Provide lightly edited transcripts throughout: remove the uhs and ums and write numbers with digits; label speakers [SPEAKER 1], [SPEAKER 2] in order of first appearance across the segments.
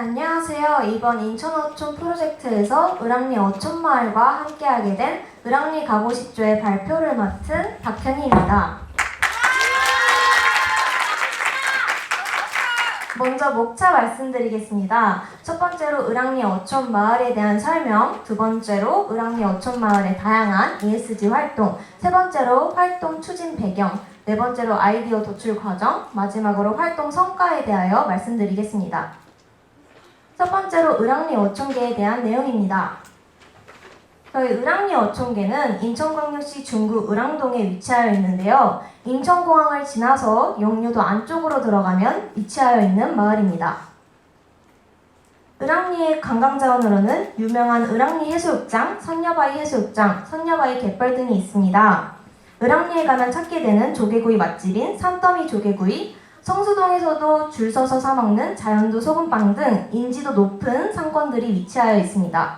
[SPEAKER 1] 안녕하세요. 이번 인천어촌 프로젝트에서 을왕리 어촌마을과 함께하게 된 을왕리 가고 싶죠의 발표를 맡은 박현희입니다. 먼저 목차 말씀드리겠습니다. 첫 번째로 을왕리 어촌마을에 대한 설명, 두 번째로 을왕리 어촌마을의 다양한 ESG 활동, 세 번째로 활동 추진 배경, 네 번째로 아이디어 도출 과정, 마지막으로 활동 성과에 대하여 말씀드리겠습니다. 첫 번째로 을왕리 어촌계에 대한 내용입니다. 저희 을왕리 어촌계는 인천광역시 중구 을왕동에 위치하여 있는데요. 인천공항을 지나서 용류도 안쪽으로 들어가면 위치하여 있는 마을입니다. 을왕리의 관광자원으로는 유명한 을왕리 해수욕장, 선녀바위 해수욕장, 선녀바위 갯벌 등이 있습니다. 을왕리에 가면 찾게 되는 조개구이 맛집인 산더미 조개구이, 성수동에서도 줄 서서 사 먹는 자연도 소금빵 등 인지도 높은 상권들이 위치하여 있습니다.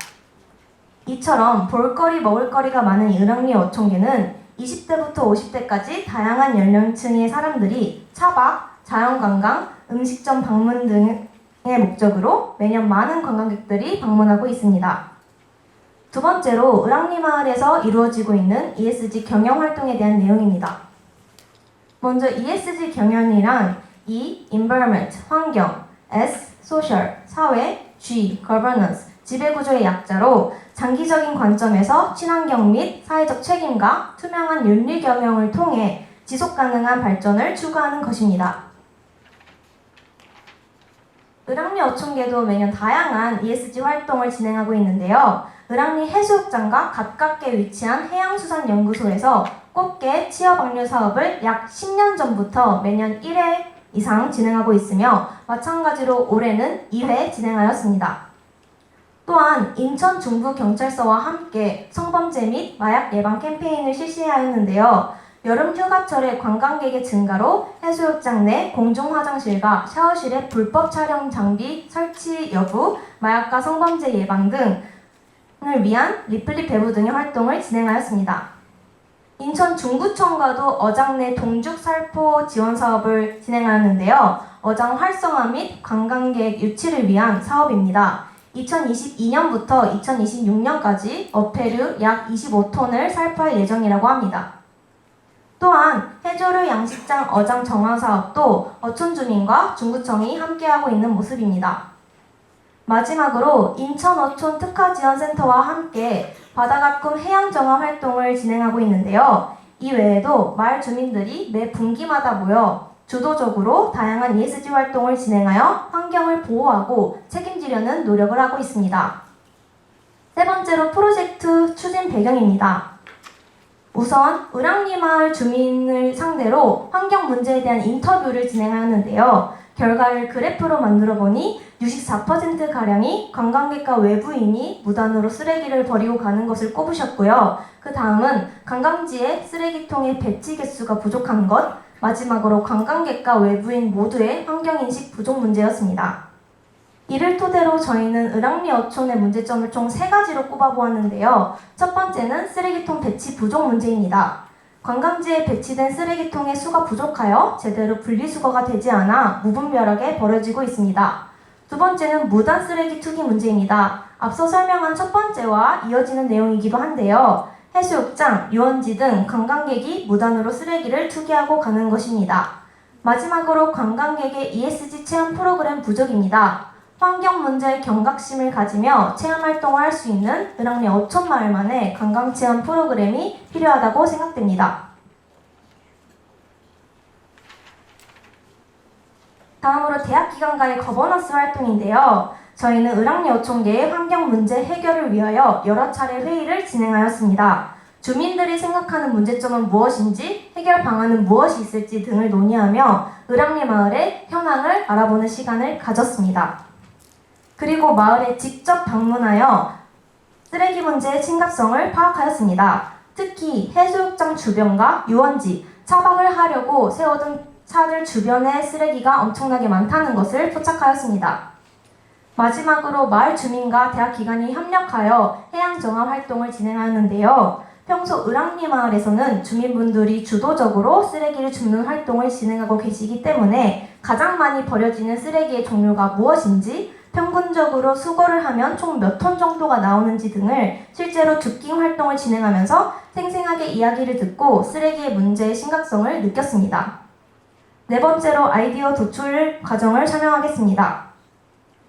[SPEAKER 1] 이처럼 볼거리 먹을거리가 많은 을왕리 어촌계는 20대부터 50대까지 다양한 연령층의 사람들이 차박, 자연관광, 음식점 방문 등의 목적으로 매년 많은 관광객들이 방문하고 있습니다. 두 번째로 을왕리 마을에서 이루어지고 있는 ESG 경영활동에 대한 내용입니다. 먼저 ESG 경영이란 E. Environment, 환경, S. Social, 사회, G. Governance, 지배구조의 약자로 장기적인 관점에서 친환경 및 사회적 책임과 투명한 윤리 경영을 통해 지속가능한 발전을 추구하는 것입니다. 을왕리 어촌계도 매년 다양한 ESG 활동을 진행하고 있는데요. 을왕리 해수욕장과 가깝게 위치한 해양수산연구소에서 꽃게 취업 방류 사업을 약 10년 전부터 매년 1회 이상 진행하고 있으며 마찬가지로 올해는 2회 진행하였습니다. 또한 인천 중부경찰서와 함께 성범죄 및 마약 예방 캠페인을 실시하였는데요. 여름 휴가철의 관광객의 증가로 해수욕장 내 공중화장실과 샤워실의 불법 촬영 장비 설치 여부, 마약과 성범죄 예방 등을 위한 리플릿 배부 등의 활동을 진행하였습니다. 인천 중구청과도 어장 내 동죽 살포 지원 사업을 진행하였는데요. 어장 활성화 및 관광객 유치를 위한 사업입니다. 2022년부터 2026년까지 어패류 약 25톤을 살포할 예정이라고 합니다. 또한 해조류 양식장 어장 정화 사업도 어촌 주민과 중구청이 함께하고 있는 모습입니다. 마지막으로 인천 어촌 특화지원센터와 함께 바다가꿈 해양정화 활동을 진행하고 있는데요. 이 외에도 마을 주민들이 매 분기마다 모여 주도적으로 다양한 ESG 활동을 진행하여 환경을 보호하고 책임지려는 노력을 하고 있습니다. 세 번째로 프로젝트 추진 배경입니다. 우선 을왕리 마을 주민을 상대로 환경 문제에 대한 인터뷰를 진행하였는데요. 결과를 그래프로 만들어 보니 64%가량이 관광객과 외부인이 무단으로 쓰레기를 버리고 가는 것을 꼽으셨고요. 그 다음은 관광지에 쓰레기통의 배치 개수가 부족한 것, 마지막으로 관광객과 외부인 모두의 환경인식 부족 문제였습니다. 이를 토대로 저희는 을왕리 어촌의 문제점을 총 3가지로 꼽아보았는데요. 첫 번째는 쓰레기통 배치 부족 문제입니다. 관광지에 배치된 쓰레기통의 수가 부족하여 제대로 분리수거가 되지 않아 무분별하게 버려지고 있습니다. 두 번째는 무단 쓰레기 투기 문제입니다. 앞서 설명한 첫 번째와 이어지는 내용이기도 한데요. 해수욕장, 유원지 등 관광객이 무단으로 쓰레기를 투기하고 가는 것입니다. 마지막으로 관광객의 ESG 체험 프로그램 부족입니다. 환경 문제에 경각심을 가지며 체험활동을 할 수 있는 을왕리 어촌마을만의 관광체험 프로그램이 필요하다고 생각됩니다. 다음으로 대학기관과의 거버넌스 활동인데요. 저희는 을왕리 어촌계의 환경 문제 해결을 위하여 여러 차례 회의를 진행하였습니다. 주민들이 생각하는 문제점은 무엇인지, 해결 방안은 무엇이 있을지 등을 논의하며 을왕리 마을의 현황을 알아보는 시간을 가졌습니다. 그리고 마을에 직접 방문하여 쓰레기 문제의 심각성을 파악하였습니다. 특히 해수욕장 주변과 유원지, 차박을 하려고 세워둔 차들 주변에 쓰레기가 엄청나게 많다는 것을 포착하였습니다. 마지막으로 마을 주민과 대학기관이 협력하여 해양정화 활동을 진행하였는데요. 평소 을왕리 마을에서는 주민분들이 주도적으로 쓰레기를 줍는 활동을 진행하고 계시기 때문에 가장 많이 버려지는 쓰레기의 종류가 무엇인지, 평균적으로 수거를 하면 총 몇 톤 정도가 나오는지 등을 실제로 줍깅 활동을 진행하면서 생생하게 이야기를 듣고 쓰레기의 문제의 심각성을 느꼈습니다. 네 번째로 아이디어 도출 과정을 설명하겠습니다.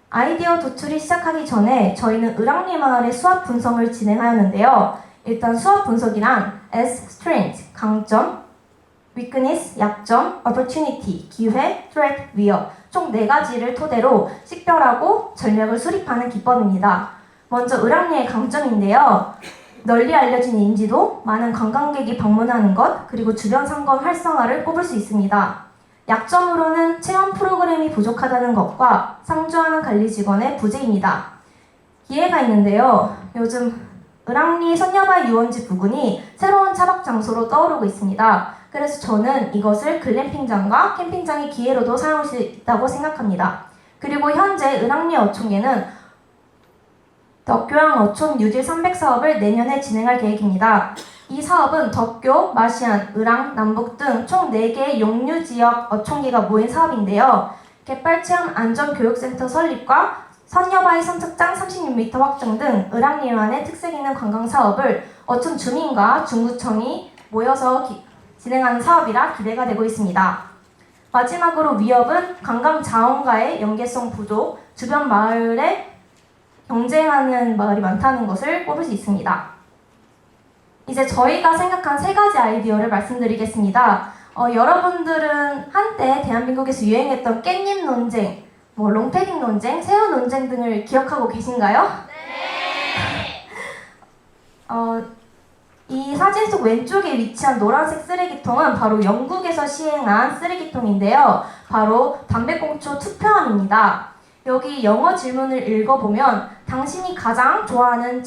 [SPEAKER 1] 아이디어 도출이 시작하기 전에 저희는 을왕리 마을의 수학 분석을 진행하였는데요. 일단 수학 분석이란 as strength, 강점, weakness, 약점, opportunity, 기회, threat, 위협 총 4가지를 토대로 식별하고 전략을 수립하는 기법입니다. 먼저 을왕리의 강점인데요. 널리 알려진 인지도, 많은 관광객이 방문하는 것, 그리고 주변 상권 활성화를 꼽을 수 있습니다. 약점으로는 체험 프로그램이 부족하다는 것과 상주하는 관리 직원의 부재입니다. 기회가 있는데요. 요즘 을왕리 선녀발 유원지 부근이 새로운 차박 장소로 떠오르고 있습니다. 그래서 저는 이것을 글램핑장과 캠핑장의 기회로도 사용할 수 있다고 생각합니다. 그리고 현재 을왕리 어촌계는 덕교항 어촌 뉴딜 300 사업을 내년에 진행할 계획입니다. 이 사업은 덕교, 마시안, 을왕, 남북 등 총 4개의 용류지역 어촌계가 모인 사업인데요. 갯벌체험 안전교육센터 설립과 선녀바위 선착장 36m 확장 등 을왕리만의 특색 있는 관광 사업을 어촌 주민과 중구청이 모여서 진행하는 사업이라 기대가 되고 있습니다. 마지막으로 위협은 관광 자원과의 연계성 부족, 주변 마을에 경쟁하는 마을이 많다는 것을 꼽을 수 있습니다. 이제 저희가 생각한 3가지 아이디어를 말씀드리겠습니다. 여러분들은 한때 대한민국에서 유행했던 깻잎 논쟁, 롱패딩 논쟁, 새우 논쟁 등을 기억하고 계신가요? 네! 이 사진 속 왼쪽에 위치한 노란색 쓰레기통은 바로 영국에서 시행한 쓰레기통인데요. 바로 담배꽁초 투표함입니다. 여기 영어 질문을 읽어보면 당신이 가장 좋아하는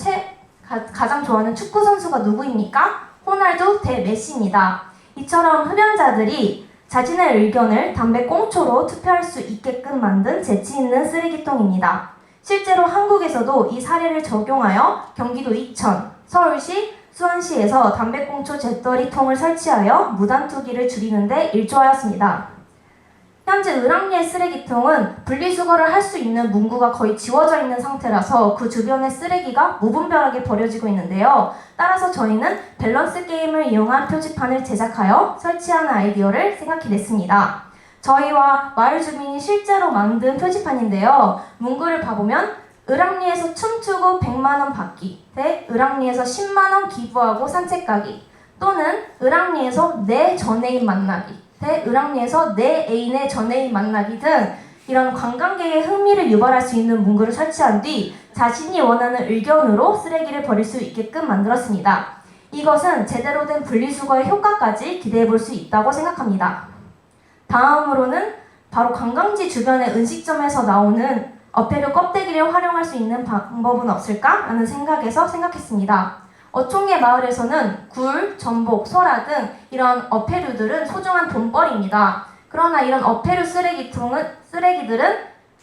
[SPEAKER 1] 축구 선수가 누구입니까? 호날두 대 메시입니다. 이처럼 흡연자들이 자신의 의견을 담배꽁초로 투표할 수 있게끔 만든 재치 있는 쓰레기통입니다. 실제로 한국에서도 이 사례를 적용하여 경기도 이천, 서울시, 수원시에서 담배꽁초 재떨이통을 설치하여 무단 투기를 줄이는 데 일조하였습니다. 현재 을왕리의 쓰레기통은 분리수거를 할 수 있는 문구가 거의 지워져 있는 상태라서 그 주변의 쓰레기가 무분별하게 버려지고 있는데요. 따라서 저희는 밸런스 게임을 이용한 표지판을 제작하여 설치하는 아이디어를 생각해냈습니다. 저희와 마을 주민이 실제로 만든 표지판인데요. 문구를 봐보면 을왕리에서 춤추고 100만원 받기 대 을왕리에서 10만원 기부하고 산책 가기 또는 을왕리에서 내 전애인 만나기 대 을왕리에서 내 애인의 전애인 만나기 등 이런 관광객의 흥미를 유발할 수 있는 문구를 설치한 뒤 자신이 원하는 의견으로 쓰레기를 버릴 수 있게끔 만들었습니다. 이것은 제대로 된 분리수거의 효과까지 기대해 볼 수 있다고 생각합니다. 다음으로는 바로 관광지 주변의 음식점에서 나오는 어패류 껍데기를 활용할 수 있는 방법은 없을까? 라는 생각에서 생각했습니다. 어촌계 마을에서는 굴, 전복, 소라 등 이런 어패류들은 소중한 돈벌이입니다. 그러나 이런 어패류 쓰레기들은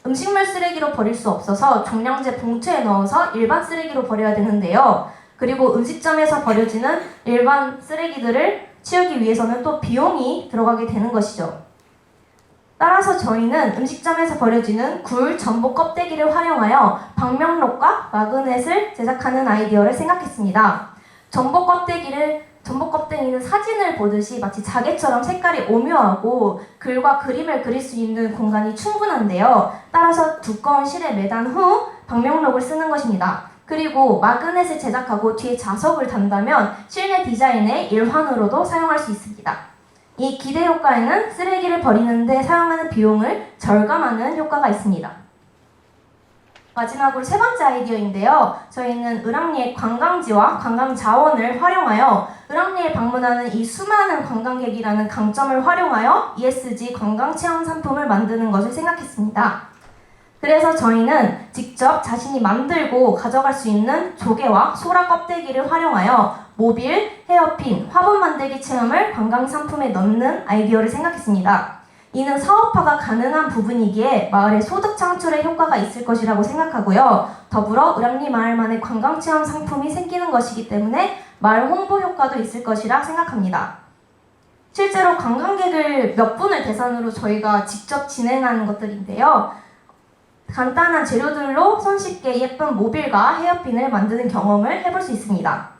[SPEAKER 1] 음식물 쓰레기로 버릴 수 없어서 종량제 봉투에 넣어서 일반 쓰레기로 버려야 되는데요. 그리고 음식점에서 버려지는 일반 쓰레기들을 치우기 위해서는 또 비용이 들어가게 되는 것이죠. 따라서 저희는 음식점에서 버려지는 굴, 전복 껍데기를 활용하여 방명록과 마그넷을 제작하는 아이디어를 생각했습니다. 전복 껍데기는 사진을 보듯이 마치 자개처럼 색깔이 오묘하고 글과 그림을 그릴 수 있는 공간이 충분한데요. 따라서 두꺼운 실에 매단 후 방명록을 쓰는 것입니다. 그리고 마그넷을 제작하고 뒤에 자석을 단다면 실내 디자인의 일환으로도 사용할 수 있습니다. 이 기대 효과에는 쓰레기를 버리는 데 사용하는 비용을 절감하는 효과가 있습니다. 마지막으로 3번째 아이디어인데요. 저희는 을왕리의 관광지와 관광 자원을 활용하여 을왕리에 방문하는 이 수많은 관광객이라는 강점을 활용하여 ESG 관광 체험 상품을 만드는 것을 생각했습니다. 그래서 저희는 직접 자신이 만들고 가져갈 수 있는 조개와 소라 껍데기를 활용하여 모빌, 헤어핀, 화분 만들기 체험을 관광 상품에 넣는 아이디어를 생각했습니다. 이는 사업화가 가능한 부분이기에 마을의 소득 창출에 효과가 있을 것이라고 생각하고요. 더불어 을왕리 마을만의 관광 체험 상품이 생기는 것이기 때문에 마을 홍보 효과도 있을 것이라 생각합니다. 실제로 관광객을 몇 분을 대상으로 저희가 직접 진행하는 것들인데요. 간단한 재료들로 손쉽게 예쁜 모빌과 헤어핀을 만드는 경험을 해볼 수 있습니다.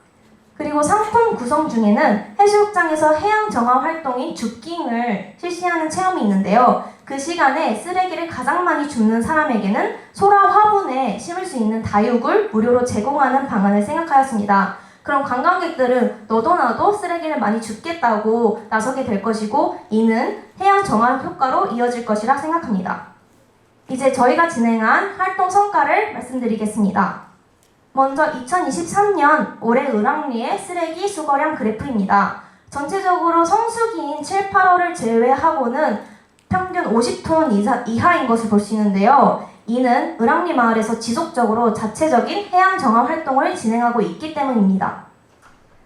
[SPEAKER 1] 그리고 상품 구성 중에는 해수욕장에서 해양 정화 활동인 줍깅을 실시하는 체험이 있는데요. 그 시간에 쓰레기를 가장 많이 줍는 사람에게는 소라 화분에 심을 수 있는 다육을 무료로 제공하는 방안을 생각하였습니다. 그럼 관광객들은 너도 나도 쓰레기를 많이 줍겠다고 나서게 될 것이고, 이는 해양 정화 효과로 이어질 것이라 생각합니다. 이제 저희가 진행한 활동 성과를 말씀드리겠습니다. 먼저 2023년 올해 을왕리의 쓰레기 수거량 그래프입니다. 전체적으로 성수기인 7, 8월을 제외하고는 평균 50톤 이하인 것을 볼 수 있는데요. 이는 을왕리 마을에서 지속적으로 자체적인 해양 정화 활동을 진행하고 있기 때문입니다.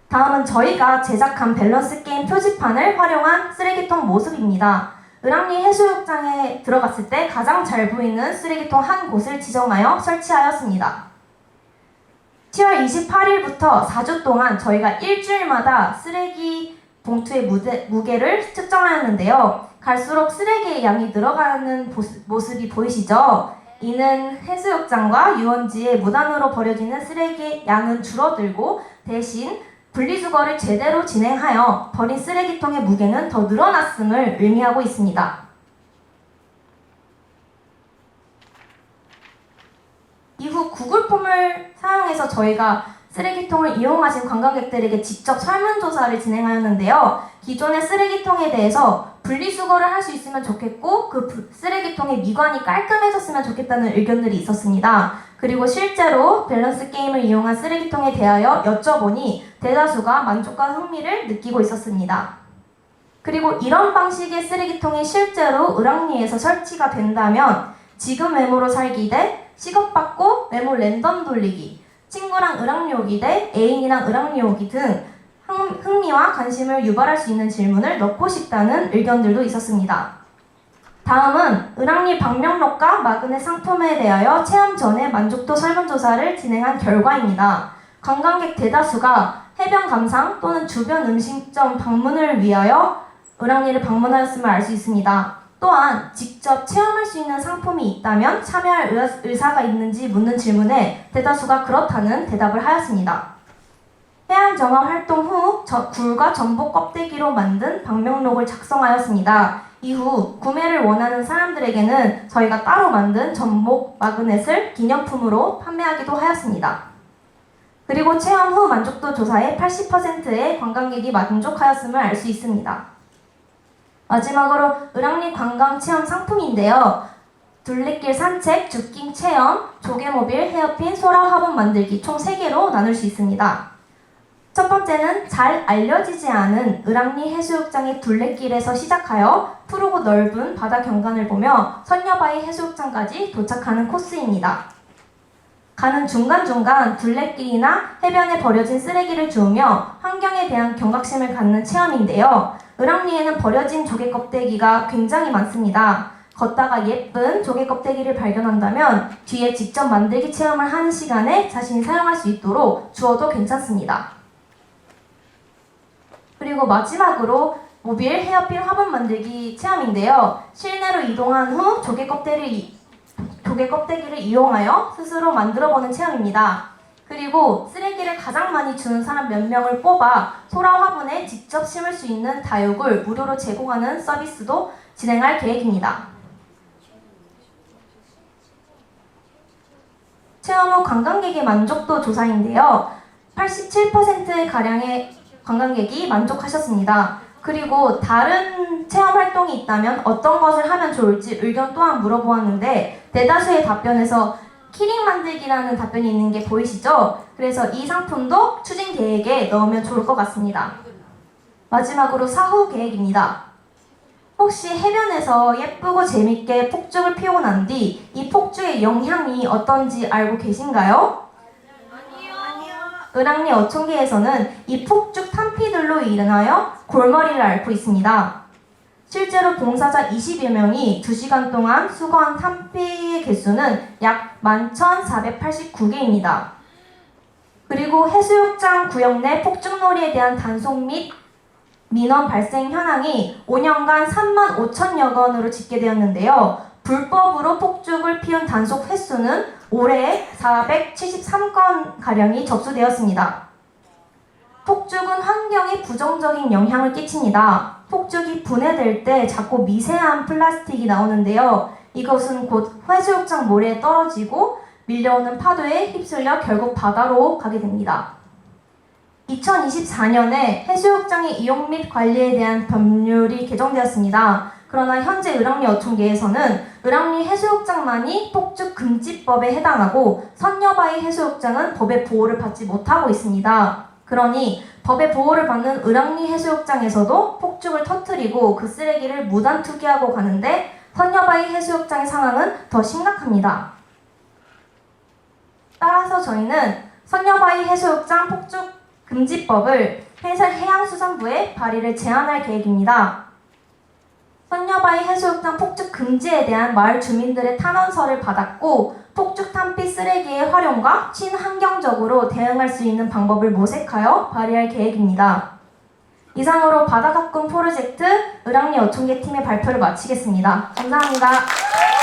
[SPEAKER 1] 다음은 저희가 제작한 밸런스 게임 표지판을 활용한 쓰레기통 모습입니다. 을왕리 해수욕장에 들어갔을 때 가장 잘 보이는 쓰레기통 한 곳을 지정하여 설치하였습니다. 10월 28일부터 4주 동안 저희가 일주일마다 쓰레기 봉투의 무게를 측정하였는데요. 갈수록 쓰레기의 양이 늘어가는 모습이 보이시죠? 이는 해수욕장과 유원지에 무단으로 버려지는 쓰레기의 양은 줄어들고 대신 분리수거를 제대로 진행하여 버린 쓰레기통의 무게는 더 늘어났음을 의미하고 있습니다. 이후 구글 폼을 사용해서 저희가 쓰레기통을 이용하신 관광객들에게 직접 설문조사를 진행하였는데요. 기존의 쓰레기통에 대해서 분리수거를 할 수 있으면 좋겠고 그 쓰레기통의 미관이 깔끔해졌으면 좋겠다는 의견들이 있었습니다. 그리고 실제로 밸런스 게임을 이용한 쓰레기통에 대하여 여쭤보니 대다수가 만족과 흥미를 느끼고 있었습니다. 그리고 이런 방식의 쓰레기통이 실제로 을왕리에서 설치가 된다면 지금 외모로 살기 대 시급받고 외모 랜덤 돌리기, 친구랑 을왕리 오기 대 애인이랑 을왕리 오기 등 흥미와 관심을 유발할 수 있는 질문을 넣고 싶다는 의견들도 있었습니다. 다음은 을왕리 방명록과 마그넷 상품에 대하여 체험 전에 만족도 설문조사를 진행한 결과입니다. 관광객 대다수가 해변 감상 또는 주변 음식점 방문을 위하여 을왕리를 방문하였음을 알 수 있습니다. 또한 직접 체험할 수 있는 상품이 있다면 참여할 의사가 있는지 묻는 질문에 대다수가 그렇다는 대답을 하였습니다. 해양 정화 활동 후 굴과 전복 껍데기로 만든 방명록을 작성하였습니다. 이후 구매를 원하는 사람들에게는 저희가 따로 만든 전복 마그넷을 기념품으로 판매하기도 하였습니다. 그리고 체험 후 만족도 조사에 80%의 관광객이 만족하였음을 알 수 있습니다. 마지막으로 을왕리 관광 체험 상품인데요. 둘레길 산책, 줍깅 체험, 조개모빌, 헤어핀, 소라 화분 만들기 총 3개로 나눌 수 있습니다. 첫 번째는 잘 알려지지 않은 을왕리 해수욕장의 둘레길에서 시작하여 푸르고 넓은 바다 경관을 보며 선녀바위 해수욕장까지 도착하는 코스입니다. 가는 중간중간 둘레길이나 해변에 버려진 쓰레기를 주우며 환경에 대한 경각심을 갖는 체험인데요. 을왕리에는 버려진 조개 껍데기가 굉장히 많습니다. 걷다가 예쁜 조개 껍데기를 발견한다면 뒤에 직접 만들기 체험을 하는 시간에 자신이 사용할 수 있도록 주어도 괜찮습니다. 그리고 마지막으로 모빌 헤어핀 화분 만들기 체험인데요. 실내로 이동한 후 조개 껍데기를 이용하여 스스로 만들어보는 체험입니다. 그리고 쓰레기를 가장 많이 주는 사람 몇 명을 뽑아 소라 화분에 직접 심을 수 있는 다육을 무료로 제공하는 서비스도 진행할 계획입니다. 체험 후 관광객의 만족도 조사인데요. 87%가량의 관광객이 만족하셨습니다. 그리고 다른 체험 활동이 있다면 어떤 것을 하면 좋을지 의견 또한 물어보았는데 대다수의 답변에서 키링 만들기라는 답변이 있는 게 보이시죠? 그래서 이 상품도 추진 계획에 넣으면 좋을 것 같습니다. 마지막으로 사후 계획입니다. 혹시 해변에서 예쁘고 재밌게 폭죽을 피우고 난 뒤 이 폭죽의 영향이 어떤지 알고 계신가요? 을왕리 어촌계에서는 이 폭죽 탄피들로 인하여 골머리를 앓고 있습니다. 실제로 봉사자 20여 명이 2시간 동안 수거한 탄피의 개수는 약 11,489개입니다. 그리고 해수욕장 구역 내 폭죽놀이에 대한 단속 및 민원 발생 현황이 5년간 35,000여 건으로 집계되었는데요. 불법으로 폭죽을 피운 단속 횟수는 올해 473건가량이 접수되었습니다. 폭죽은 환경에 부정적인 영향을 끼칩니다. 폭죽이 분해될 때 작고 미세한 플라스틱이 나오는데요. 이것은 곧 해수욕장 모래에 떨어지고 밀려오는 파도에 휩쓸려 결국 바다로 가게 됩니다. 2024년에 해수욕장의 이용 및 관리에 대한 법률이 개정되었습니다. 그러나 현재 을왕리 어촌계에서는 을왕리 해수욕장만이 폭죽 금지법에 해당하고 선녀바위 해수욕장은 법의 보호를 받지 못하고 있습니다. 그러니 법의 보호를 받는 을왕리 해수욕장에서도 폭죽을 터뜨리고 그 쓰레기를 무단 투기하고 가는데 선녀바위 해수욕장의 상황은 더 심각합니다. 따라서 저희는 선녀바위 해수욕장 폭죽 금지법을 해양수산부에 발의를 제안할 계획입니다. 선녀바위 해수욕장 폭죽 금지에 대한 마을 주민들의 탄원서를 받았고 폭죽 탄피 쓰레기의 활용과 친환경적으로 대응할 수 있는 방법을 모색하여 발의할 계획입니다. 이상으로 바다가꾼 프로젝트 을왕리 어촌계 팀의 발표를 마치겠습니다. 감사합니다.